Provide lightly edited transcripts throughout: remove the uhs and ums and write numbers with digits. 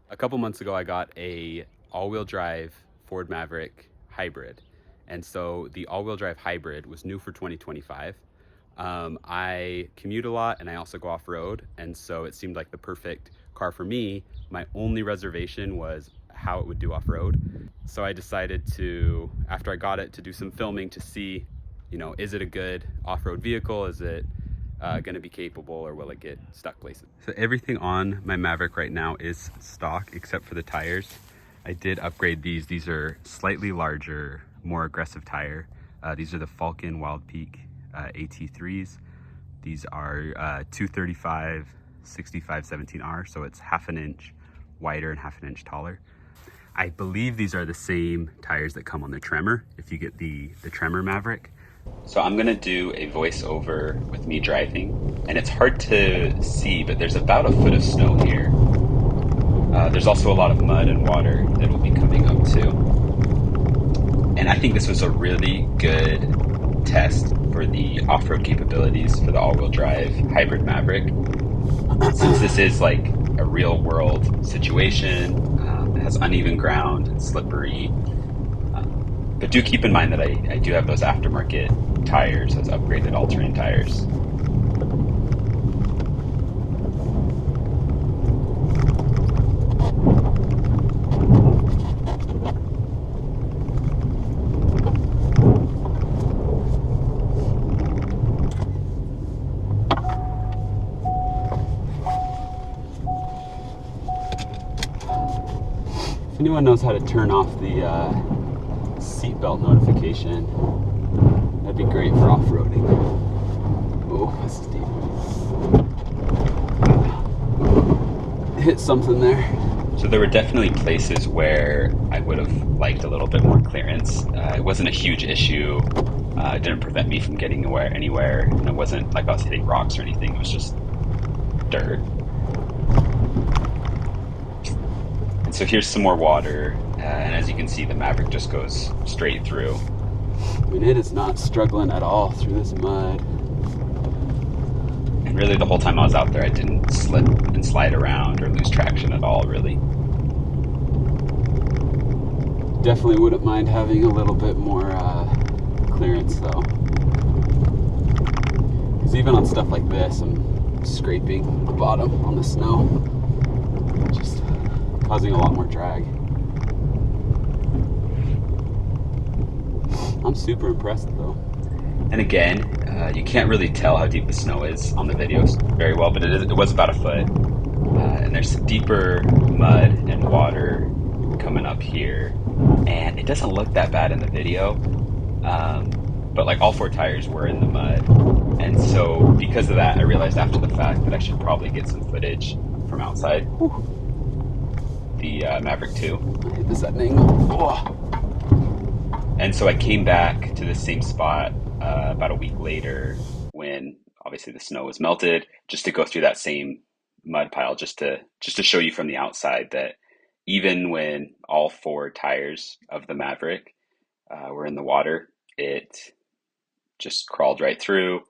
A couple months ago, I got a all-wheel drive Ford Maverick Hybrid. And so the all-wheel drive hybrid was new for 2025. I commute a lot and I also go off-road. And so it seemed like the perfect car for me. My only reservation was how it would do off-road. So I decided to, after I got it, to do some filming to see, is it a good off-road vehicle? Is it going to be capable, or will it get stuck places? So everything on my Maverick right now is stock except for the tires. I did upgrade these. These are slightly larger, more aggressive tire. These are the Falken Wildpeak AT3s. These are 235 65 17R, so it's half an inch wider and half an inch taller. I believe these are the same tires that come on the Tremor if you get the Tremor Maverick. So I'm gonna do a voiceover with me driving, and it's hard to see, but there's about a foot of snow here. There's also a lot of mud and water that will be coming up too. And I think this was a really good test for the off-road capabilities for the all-wheel drive Hybrid Maverick. Since this is like a real world situation, it has uneven ground and slippery. But do keep in mind that I do have those aftermarket tires, those upgraded all-terrain tires. If anyone knows how to turn off the seatbelt notification, that'd be great for off-roading. Oh, this is deep. Hit something there. So there were definitely places where I would have liked a little bit more clearance. It wasn't a huge issue. It didn't prevent me from getting anywhere. And it wasn't like I was hitting rocks or anything. It was just dirt. And so here's some more water. And as you can see, the Maverick just goes straight through. I mean, it is not struggling at all through this mud. And really the whole time I was out there, I didn't slip and slide around or lose traction at all, really. Definitely wouldn't mind having a little bit more clearance though. Because even on stuff like this, I'm scraping the bottom on the snow, just causing a lot more drag. I'm super impressed though. And again, you can't really tell how deep the snow is on the videos very well, but it was about a foot. And there's deeper mud and water coming up here. And it doesn't look that bad in the video. But like all four tires were in the mud. And so because of that, I realized after the fact that I should probably get some footage from outside. The Maverick 2. I hit this at an angle. Oh. And so I came back to the same spot about a week later when obviously the snow was melted, just to go through that same mud pile, just to show you from the outside that even when all four tires of the Maverick were in the water, it just crawled right through.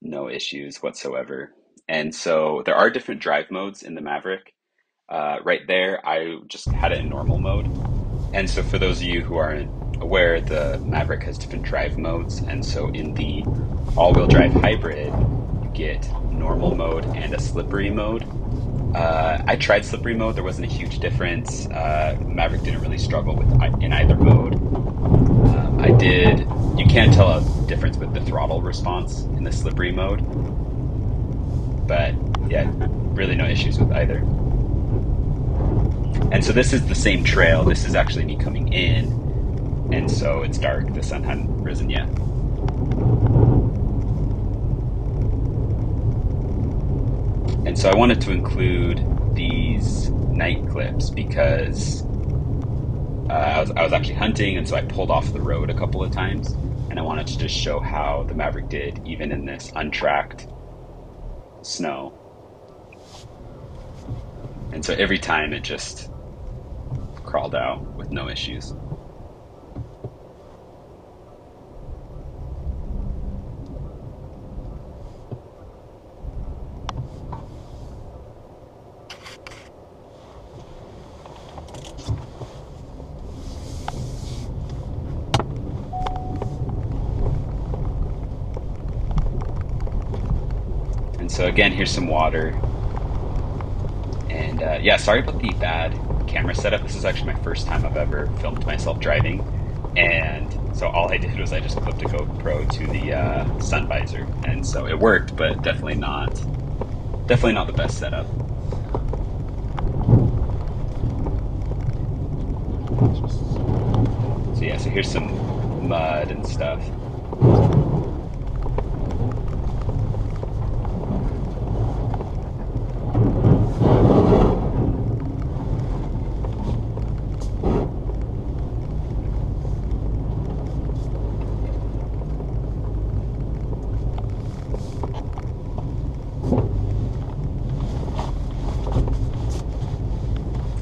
No issues whatsoever. And so there are different drive modes in the Maverick. Right there, I just had it in normal mode. And so for those of you who aren't aware, the Maverick has different drive modes. And so in the all-wheel drive hybrid, you get normal mode and a slippery mode. I tried slippery mode. There wasn't a huge difference. Maverick didn't really struggle in either mode. You can't tell a difference with the throttle response in the slippery mode. But yeah, really no issues with either. And so this is the same trail. This is actually me coming in. And so it's dark. The sun hadn't risen yet. And so I wanted to include these night clips because I was actually hunting, and so I pulled off the road a couple of times. And I wanted to just show how the Maverick did even in this untracked snow. And so every time it just crawled out with no issues. And so again, here's some water. And yeah, sorry about the bad camera setup. This is actually my first time I've ever filmed myself driving. And so all I did was I just clipped a GoPro to the sun visor. And so it worked, but definitely not the best setup. So yeah, so here's some mud and stuff.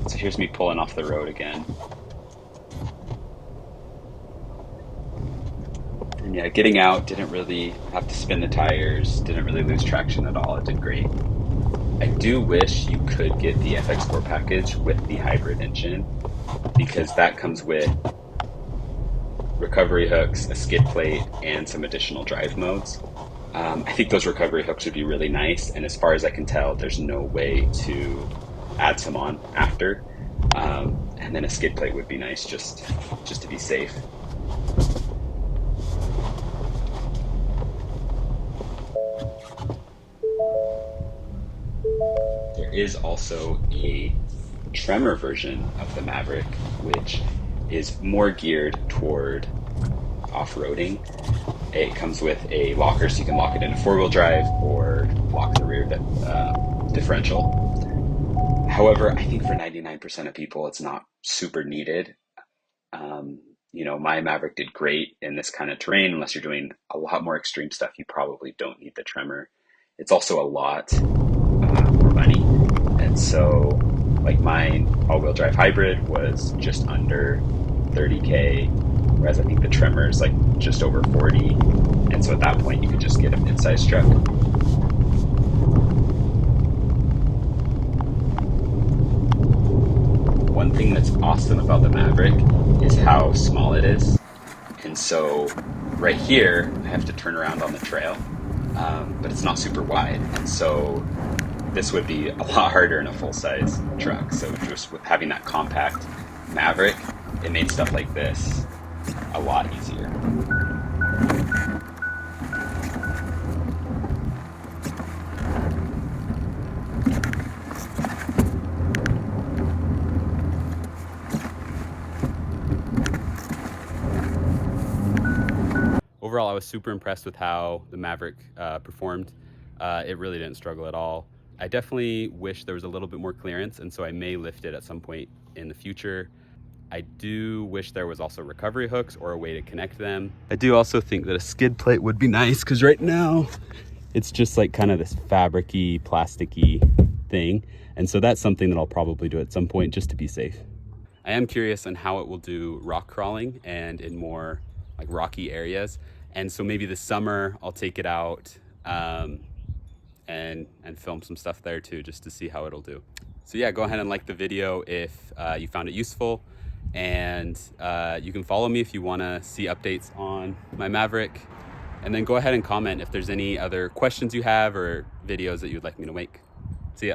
So here's me pulling off the road again. And yeah, getting out, didn't really have to spin the tires, didn't really lose traction at all. It did great. I do wish you could get the FX4 package with the hybrid engine, because that comes with recovery hooks, a skid plate, and some additional drive modes. I think those recovery hooks would be really nice, and as far as I can tell, there's no way to add some on after. And then a skid plate would be nice just to be safe. There is also a Tremor version of the Maverick, which is more geared toward off-roading. It comes with a locker, so you can lock it in a four-wheel drive or lock the rear differential. However, I think for 99% of people, it's not super needed. You know, my Maverick did great in this kind of terrain. Unless you're doing a lot more extreme stuff, you probably don't need the Tremor. It's also a lot more money. And so, like, my all-wheel drive hybrid was just under 30K, whereas I think the Tremor is like just over 40. And so at that point, you could just get a mid-sized truck. One thing that's awesome about the Maverick is how small it is. And so right here, I have to turn around on the trail, but it's not super wide. And so this would be a lot harder in a full-size truck. So just with having that compact Maverick, it made stuff like this a lot easier. Overall, I was super impressed with how the Maverick performed. It really didn't struggle at all. I definitely wish there was a little bit more clearance, and so I may lift it at some point in the future. I do wish there was also recovery hooks or a way to connect them. I do also think that a skid plate would be nice, because right now it's just like kind of this fabric-y, plasticky thing. And so that's something that I'll probably do at some point just to be safe. I am curious on how it will do rock crawling and in more like rocky areas. And so maybe this summer I'll take it out and film some stuff there too, just to see how it'll do. So yeah, go ahead and like the video if you found it useful. And you can follow me if you wanna see updates on my Maverick. And then go ahead and comment if there's any other questions you have or videos that you'd like me to make. See ya.